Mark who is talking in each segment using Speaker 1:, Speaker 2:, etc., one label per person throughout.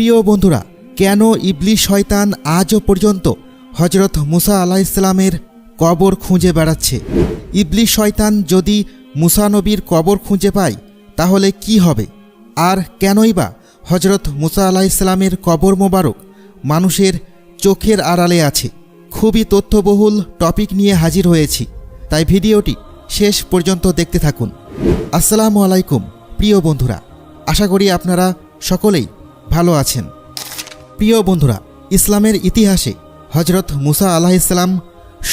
Speaker 1: প্রিয় বন্ধুরা, কেন ইবলিস শয়তান আজও পর্যন্ত হজরত মুসা আলাইহিসসালামের কবর খুঁজে বেড়াচ্ছে? ইবলিস শয়তান যদি মুসা নবীর কবর খুঁজে পায় তাহলে কি হবে? আর কেনই বা হজরত মুসা আলাইহিসসালামের কবর মোবারক মানুষের চোখের আড়ালে আছে? খুবই তথ্যবহুল টপিক নিয়ে হাজির হয়েছি, তাই ভিডিওটি শেষ পর্যন্ত দেখতে থাকুন। আসসালামু আলাইকুম প্রিয় বন্ধুরা, আশা করি আপনারা সকলেই ভালো আছেন। প্রিয় বন্ধুরা, ইসলামের ইতিহাসে হজরত মুসা আলাইহিসসালাম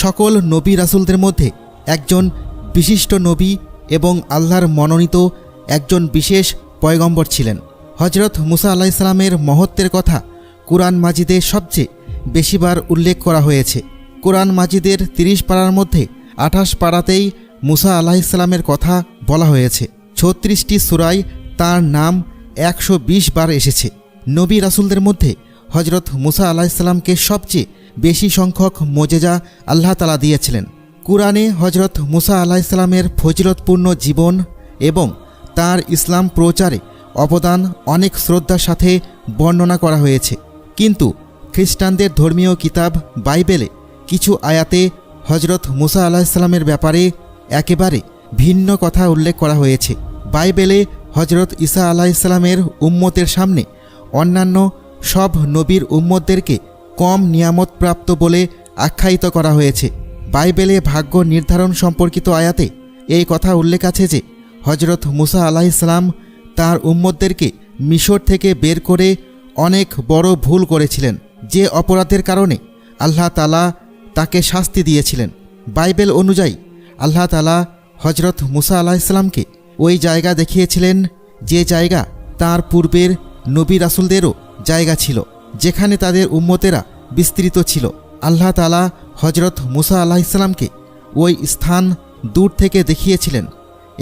Speaker 1: সকল নবী রাসূলদের মধ্যে একজন বিশিষ্ট নবী এবং আল্লাহর মনোনীত একজন বিশেষ পয়গম্বর ছিলেন। হজরত মুসা আলাইহিসসালামের মহত্বের কথা কুরআন মাজিদে সবচেয়ে বেশিবার উল্লেখ করা হয়েছে। কুরআন মাজিদের 30 পারার মধ্যে 28 পারাতেই মুসা আলাইহিসসালামের কথা বলা হয়েছে। 36টি সূরায় তার নাম 120 বার এসেছে। নবী রাসূলদের মধ্যে হজরত মুসা আলাইহিসসালামকে সবচেয়ে বেশি সংখ্যক মোজেজা আল্লাহ তাআলা দিয়েছিলেন। কুরআনে হজরত মুসা আলাইহিসসালামের ফজিলতপূর্ণ জীবন এবং তার ইসলাম প্রচারে অবদান অনেক শ্রদ্ধার সাথে বর্ণনা করা হয়েছে। কিন্তু খ্রিস্টানদের ধর্মীয় কিতাব বাইবেলে কিছু আয়াতে হজরত মুসা আলাইহিসসালামের ব্যাপারে একেবারে ভিন্ন কথা উল্লেখ করা হয়েছে। বাইবেলে হজরত ঈসা আলাইহিসসালামের উম্মতের সামনে অন্যান্য সব নবীর উম্মতদেরকে কম নিয়ামতপ্রাপ্ত বলে আখ্যায়িত করা হয়েছে। বাইবেলে ভাগ্য নির্ধারণ সম্পর্কিত আয়াতে এই কথা উল্লেখ আছে যে হজরত মুসা আলাইহিসসালাম তার উম্মতদেরকে মিশর থেকে বের করে অনেক বড় ভুল করেছিলেন, যে অপরাধের কারণে আল্লাহ তাআলা তাকে শাস্তি দিয়েছিলেন। বাইবেল অনুযায়ী আল্লাহ তাআলা হজরত মুসা আলাইহিসসালামকে ওই জায়গা দেখিয়েছিলেন যে জায়গা তার পূর্বের নবী রাসূলদেরও জায়গা ছিল, যেখানে তাদের উম্মতেরা বিস্তৃত ছিল। আল্লাহ তাআলা হজরত মুসা আলাইহিসসালামকে ওই স্থান দূর থেকে দেখিয়েছিলেন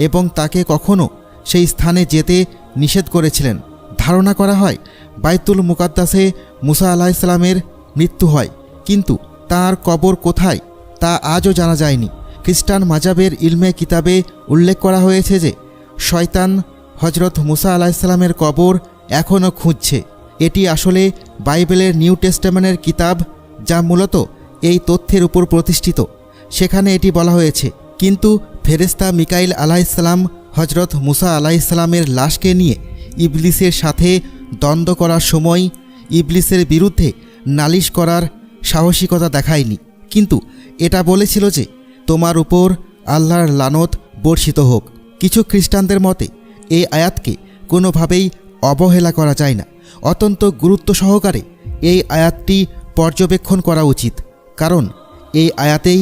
Speaker 1: এবং তাকে কখনও সেই স্থানে যেতে নিষেধ করেছিলেন। ধারণা করা হয় বাইতুল মুকাদ্দাসে মুসা আলাইহিসসালামের মৃত্যু হয়, কিন্তু তার কবর কোথায় তা আজও জানা যায়নি। খ্রিস্টান মাজাবের ইলমে কিতাবে উল্লেখ করা হয়েছে যে শয়তান হজরত মুসা আলাইহিসসালামের কবর এখনও খুঁজছে। এটি আসলে বাইবেলের নিউ টেস্টামেন্টের কিতাব, যা মূলত এই তথ্যের উপর প্রতিষ্ঠিত। সেখানে এটি বলা হয়েছে, কিন্তু ফেরেশতা মিকাইল আলাইহিসসালাম হজরত মুসা আলাইহিসসালামের লাশকে নিয়ে ইবলিসের সাথে দ্বন্দ্ব করার সময় ইবলিসের বিরুদ্ধে নালিশ করার সাহসিকতা দেখায়নি, কিন্তু এটা বলেছিল যে তোমার উপর আল্লাহর লানত বর্ষিত হোক। কিছু খ্রিস্টানদের মতে এই আয়াতকে কোনোভাবেই অবহেলা করা যায় না। অত্যন্ত গুরুত্ব সহকারে এই আয়াতটি পর্যবেক্ষণ করা উচিত, কারণ এই আয়াতেই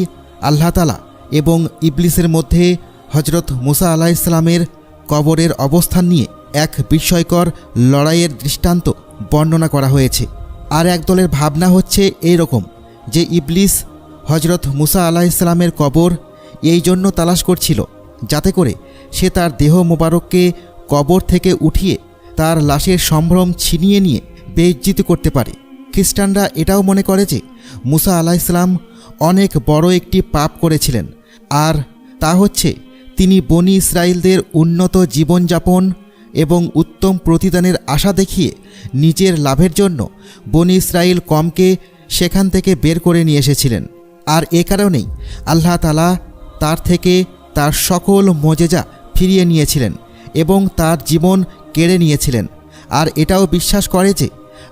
Speaker 1: আল্লাহ তাআলা এবং ইবলিসের মধ্যে হজরত মুসা আলাইহিসসালামের কবরের অবস্থান নিয়ে এক বিস্ময়কর লড়াইয়ের দৃষ্টান্ত বর্ণনা করা হয়েছে। আর একদলের ভাবনা হচ্ছে এই রকম যে ইবলিস হজরত মুসা আলাইহিসসালামের কবর এই জন্য তালাশ করছিল যাতে করে সে তার দেহ মোবারককে কবর থেকে উঠিয়ে তার লাশের সম্ভ্রম ছিনিয়ে নিয়ে বেইজ্জতি করতে পারে। খ্রিস্টানরা এটাও মনে করে যে মুসা আলাইহিসসালাম অনেক বড় একটি পাপ করেছিলেন, আর তা হচ্ছে তিনি বনি ইসরায়েলদের উন্নত জীবনযাপন এবং উত্তম প্রতিদানের আশা দেখিয়ে নিজের লাভের জন্য বনি ইসরায়েল কমকে সেখান থেকে বের করে নিয়ে এসেছিলেন। আর এ কারণেই আল্লাহ তাআলা তার থেকে তার সকল মোজেজা ফিরিয়ে নিয়েছিলেন এবং তার জীবন কেড়ে নিয়েছিলেন। আর এটাও বিশ্বাস করে যে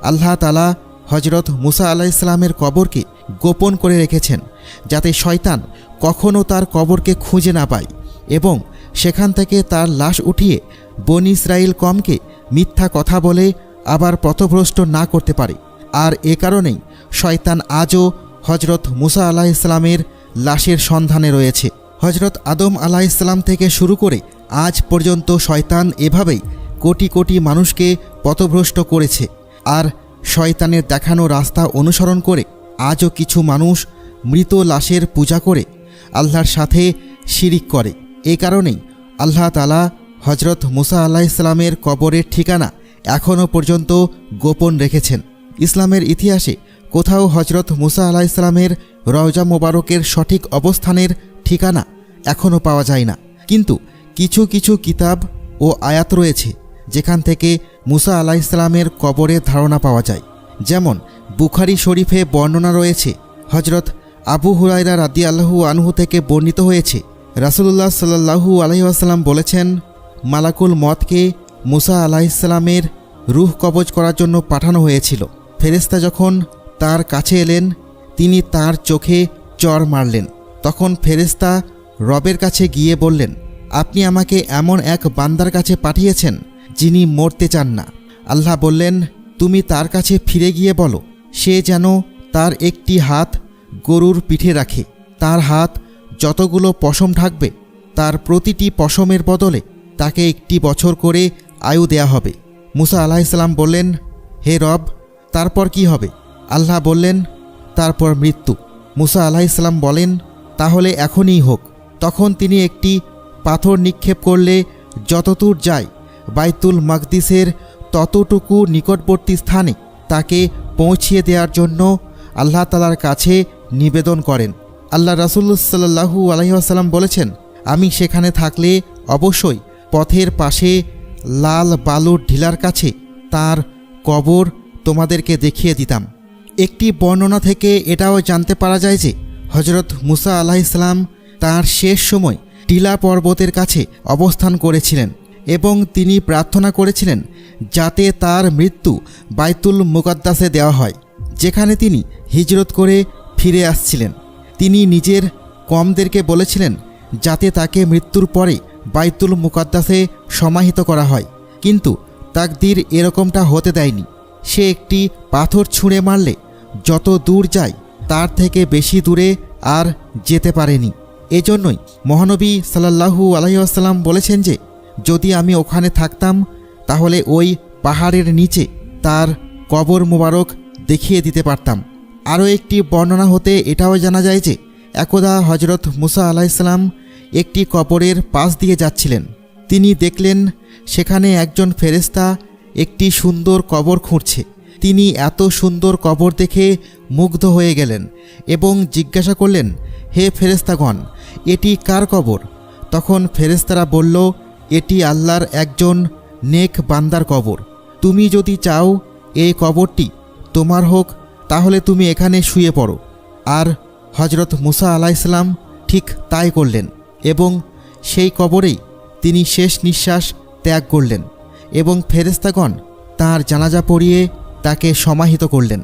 Speaker 1: আল্লাহ তাআলা হজরত মুসা আলাইহিসসালামের কবরকে গোপন করে রেখেছেন, যাতে শয়তান কখনও তার কবরকে খুঁজে না পায় এবং সেখান থেকে তার লাশ উঠিয়ে বনি ইসরায়েল কমকে মিথ্যা কথা বলে আবার পথভ্রষ্ট না করতে পারে। আর এ কারণেই শয়তান আজও হজরত মুসা আলাইহিসসালামের লাশের সন্ধানে রয়েছে। হজরত আদম আলাইহিসসালাম থেকে শুরু করে আজ পর্যন্ত শয়তান এভাবেই কোটি কোটি মানুষকে পথভ্রষ্ট করেছে। আর শয়তানের দেখানো রাস্তা অনুসরণ করে আজও কিছু মানুষ মৃত লাশের পূজা করে আল্লাহর সাথে শিরিক করে। এ কারণেই আল্লাহ তাআলা হজরত মুসা আলাইহিসসালামের কবরের ঠিকানা এখনও পর্যন্ত গোপন রেখেছেন। ইসলামের ইতিহাসে কোথাও হজরত মুসা আলাইহিসসালামের রওজা মোবারকের সঠিক অবস্থানের ঠিকানা এখনও পাওয়া যায় না, কিন্তু কিছু কিছু কিতাব ও আয়াত রয়েছে যেখান থেকে মুসা আলাইহিসসালামের কবরের ধারণা পাওয়া যায়। যেমন বুখারী শরীফে বর্ণনা রয়েছে, হজরত আবু হুরায়রা রাদিয়াল্লাহু আনহু থেকে বর্ণিত হয়েছে, রাসূলুল্লাহ সাল্লাল্লাহু আলাইহি ওয়াসাল্লাম বলেছেন, মালাকুল মতকে মুসা আলাইহিসসালামের রূহ কবজ করার জন্য পাঠানো হয়েছিল। ফেরেশতা যখন তার কাছে এলেন, তিনি তার চোখে চর মারলেন। তখন ফেরেশতা রবের কাছে গিয়ে বললেন, আপনি আমাকে এমন এক বান্দার কাছে পাঠিয়েছেন যিনি মরতে চান না। আল্লাহ বললেন, তুমি তার কাছে ফিরে গিয়ে বলো, সে যেন তার একটি হাত গরুর পিঠে রাখে। তার হাত যতগুলো পশম থাকবে, তার প্রতিটি পশমের বদলে তাকে 1 বছর করে আয়ু দেয়া হবে। মুসা আলাইহিসসালাম বললেন, হে রব, তারপর কি হবে? আল্লাহ বললেন, তারপর মৃত্যু। মুসা আলাইহিসসালাম বলেন, তাহলে এখনই হোক। তখন তিনি একটি পাথর নিক্ষেপ করলে যতদূর যায় বাইতুল মাকদিসের ততটুকু নিকটবর্তী স্থানে তাকে পৌঁছিয়ে দেওয়ার জন্য আল্লাহ তাআলার কাছে নিবেদন করেন। আল্লাহ রাসূল সাল্লাল্লাহু আলাইহি ওয়াসাল্লাম বলেছেন, আমি সেখানে থাকলে অবশ্যই পথের পাশে লাল বালুর ঢিলার কাছে তার কবর তোমাদেরকে দেখিয়ে দিতাম। একটি বর্ণনা থেকে এটাও জানতে পারা যায় যে হজরত মুসা আলাইহিসসালাম তার শেষ সময় টিলা পর্বতের কাছে অবস্থান করেছিলেন এবং তিনি প্রার্থনা করেছিলেন যাতে তার মৃত্যু বাইতুল মুকাদ্দাসে দেওয়া হয়, যেখানে তিনি হিজরত করে ফিরে আসছিলেন। তিনি নিজের কওমদেরকে বলেছিলেন যাতে তাকে মৃত্যুর পরে বাইতুল মুকাদ্দাসে সমাহিত করা হয়, কিন্তু তাকদীর এরকমটা হতে দেয়নি। সে একটি পাথর ছুঁড়ে মারলে যত দূর যায় তার থেকে বেশি দূরে আর যেতে পারেনি। এজন্যই মহানবী সাল্লাল্লাহু আলাইহি ওয়াসাল্লাম বলেছেন যে যদি আমি ওখানে থাকতাম তাহলে ওই পাহাড়ের নিচে তার কবর মোবারক দেখিয়ে দিতে পারতাম। আরও একটি বর্ণনা হতে এটাও জানা যায় যে একদা হজরত মুসা আলাইহিসসালাম একটি কবরের পাশ দিয়ে যাচ্ছিলেন। তিনি দেখলেন সেখানে একজন ফেরেশতা একটি সুন্দর কবর খুঁড়ছে। তিনি এত সুন্দর কবর দেখে মুগ্ধ হয়ে গেলেন এবং জিজ্ঞাসা করলেন, হে ফেরেশতাগণ, এটি কার কবর? তখন ফেরেশতারা বলল, এটি আল্লাহর একজন নেক বান্দার কবর। তুমি যদি চাও এই কবরটি তোমার হোক তাহলে তুমি এখানে শুয়ে পড়ো। আর হজরত মুসা আলাইহিসসালাম ঠিক তাই করলেন এবং সেই কবরেই তিনি শেষ নিঃশ্বাস ত্যাগ করলেন এবং ফেরেশতাগণ তাঁর জানাজা পড়িয়ে তাকে সমাহিত করলেন।